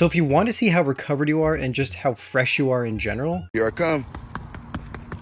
So if you want to see how recovered you are and just how fresh you are in general, Here I come.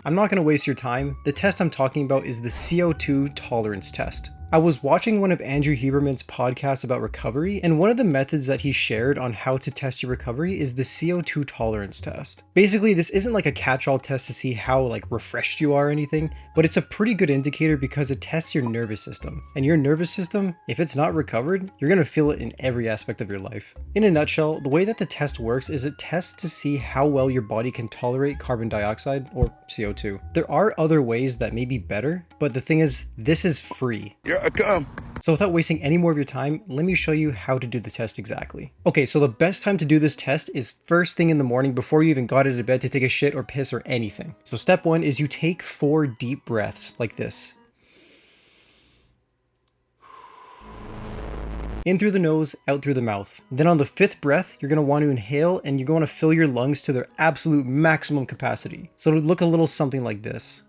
I'm not going to waste your time. The test I'm talking about is the CO2 tolerance test. I was watching one of Andrew Huberman's podcasts about recovery, and one of the methods that he shared on how to test your recovery is the CO2 tolerance test. Basically, this isn't like a catch-all test to see how like refreshed you are or anything, but it's a pretty good indicator because it tests your nervous system. And your nervous system, if it's not recovered, you're going to feel it in every aspect of your life. In a nutshell, the way that the test works is it tests to see how well your body can tolerate carbon dioxide, or CO2. There are other ways that may be better, but the thing is, this is free. Here I come. So without wasting any more of your time, let me show you how to do the test exactly. Okay, so the best time to do this test is first thing in the morning before you even got out of bed to take a shit or piss or anything. So step 1 is you take 4 deep breaths like this. In through the nose, out through the mouth. Then on the 5th breath, you're going to want to inhale and you're going to fill your lungs to their absolute maximum capacity. So it'll look a little something like this.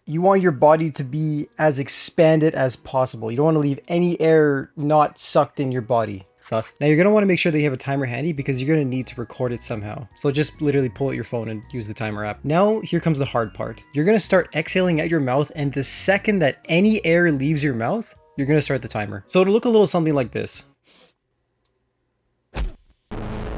You want your body to be as expanded as possible. You don't want to leave any air not sucked in your body. Now you're going to want to make sure that you have a timer handy because you're going to need to record it somehow. So just literally pull out your phone and use the timer app. Now here comes the hard part. You're going to start exhaling out your mouth, and the second that any air leaves your mouth, you're going to start the timer. So it'll look a little something like this.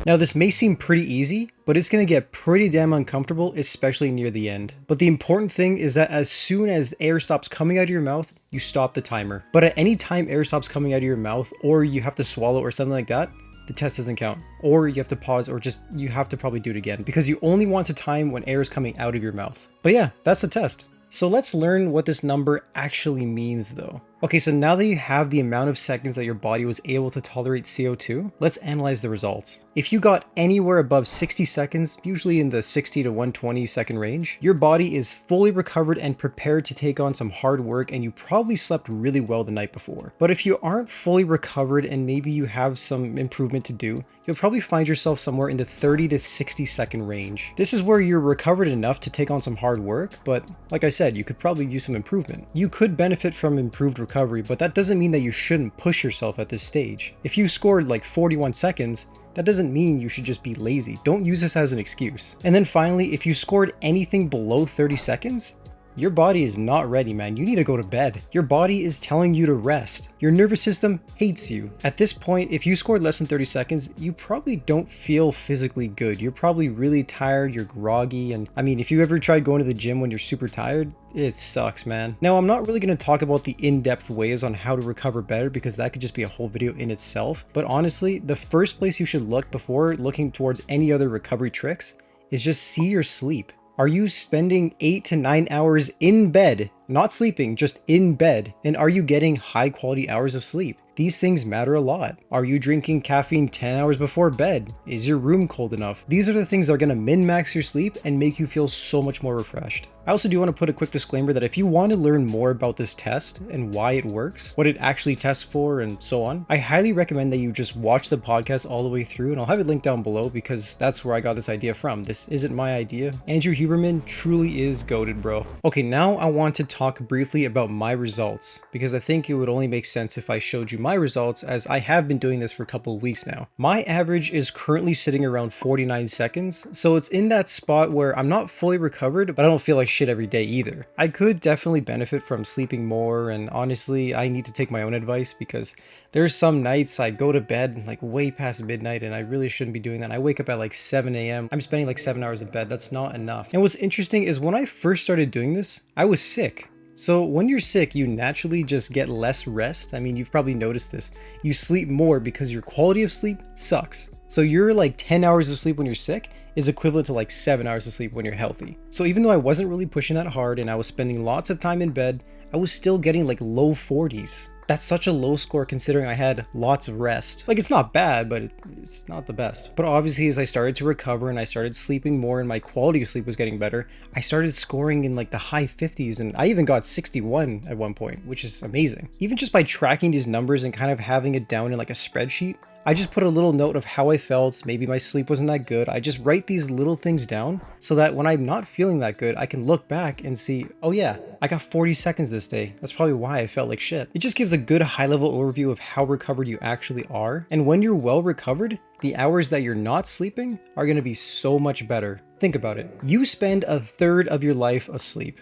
Now this may seem pretty easy, but it's going to get pretty damn uncomfortable, especially near the end. But the important thing is that as soon as air stops coming out of your mouth, you stop the timer. But at any time air stops coming out of your mouth, or you have to swallow or something like that, the test doesn't count. Or you have to pause, or just you have to probably do it again, because you only want to time when air is coming out of your mouth. But yeah, that's the test. So let's learn what this number actually means though. Okay, so now that you have the amount of seconds that your body was able to tolerate CO2, let's analyze the results. If you got anywhere above 60 seconds, usually in the 60 to 120 second range, your body is fully recovered and prepared to take on some hard work, and you probably slept really well the night before. But if you aren't fully recovered and maybe you have some improvement to do, you'll probably find yourself somewhere in the 30 to 60 second range. This is where you're recovered enough to take on some hard work, but like I said, you could probably use some improvement. You could benefit from improved recovery, but that doesn't mean that you shouldn't push yourself at this stage. If you scored like 41 seconds, that doesn't mean you should just be lazy. Don't use this as an excuse. And then finally, if you scored anything below 30 seconds, your body is not ready, man. You need to go to bed. Your body is telling you to rest. Your nervous system hates you. At this point, if you scored less than 30 seconds, you probably don't feel physically good. You're probably really tired, you're groggy, and I mean, if you ever tried going to the gym when you're super tired, it sucks, man. Now, I'm not really going to talk about the in-depth ways on how to recover better because that could just be a whole video in itself. But honestly, the first place you should look before looking towards any other recovery tricks is just see your sleep. Are you spending 8 to 9 hours in bed, not sleeping, just in bed? And are you getting high quality hours of sleep? These things matter a lot. Are you drinking caffeine 10 hours before bed? Is your room cold enough? These are the things that are going to min-max your sleep and make you feel so much more refreshed. I also do want to put a quick disclaimer that if you want to learn more about this test and why it works, what it actually tests for, and so on, I highly recommend that you just watch the podcast all the way through, and I'll have it linked down below because that's where I got this idea from. This isn't my idea. Andrew Huberman truly is goated, bro. Okay, now I want to talk briefly about my results because I think it would only make sense if I showed you my results, as I have been doing this for a couple of weeks now. My average is currently sitting around 49 seconds, so it's in that spot where I'm not fully recovered, but I don't feel like shit every day either. I could definitely benefit from sleeping more, and honestly, I need to take my own advice because there's some nights I go to bed like way past midnight and I really shouldn't be doing that. I wake up at like 7 a.m. I'm spending like 7 hours in bed. That's not enough. And what's interesting is when I first started doing this, I was sick. So when you're sick, you naturally just get less rest. I mean, you've probably noticed this. You sleep more because your quality of sleep sucks. So your like 10 hours of sleep when you're sick is equivalent to like 7 hours of sleep when you're healthy. So even though I wasn't really pushing that hard and I was spending lots of time in bed, I was still getting like low 40s. That's such a low score considering I had lots of rest. Like, it's not bad, but it's not the best. But obviously, as I started to recover and I started sleeping more and my quality of sleep was getting better, I started scoring in like the high 50s, and I even got 61 at one point, which is amazing. Even just by tracking these numbers and kind of having it down in like a spreadsheet, I just put a little note of how I felt, maybe my sleep wasn't that good. I just write these little things down so that when I'm not feeling that good, I can look back and see, oh yeah, I got 40 seconds this day. That's probably why I felt like shit. It just gives a good high-level overview of how recovered you actually are. And when you're well recovered, the hours that you're not sleeping are going to be so much better. Think about it. You spend a third of your life asleep.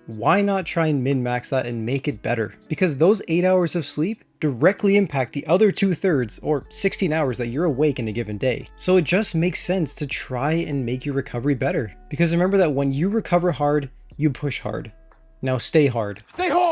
Why not try and min-max that and make it better? Because those 8 hours of sleep directly impact the other 2/3 or 16 hours that you're awake in a given day. So it just makes sense to try and make your recovery better. Because remember that when you recover hard, you push hard. Now stay hard. Stay hard!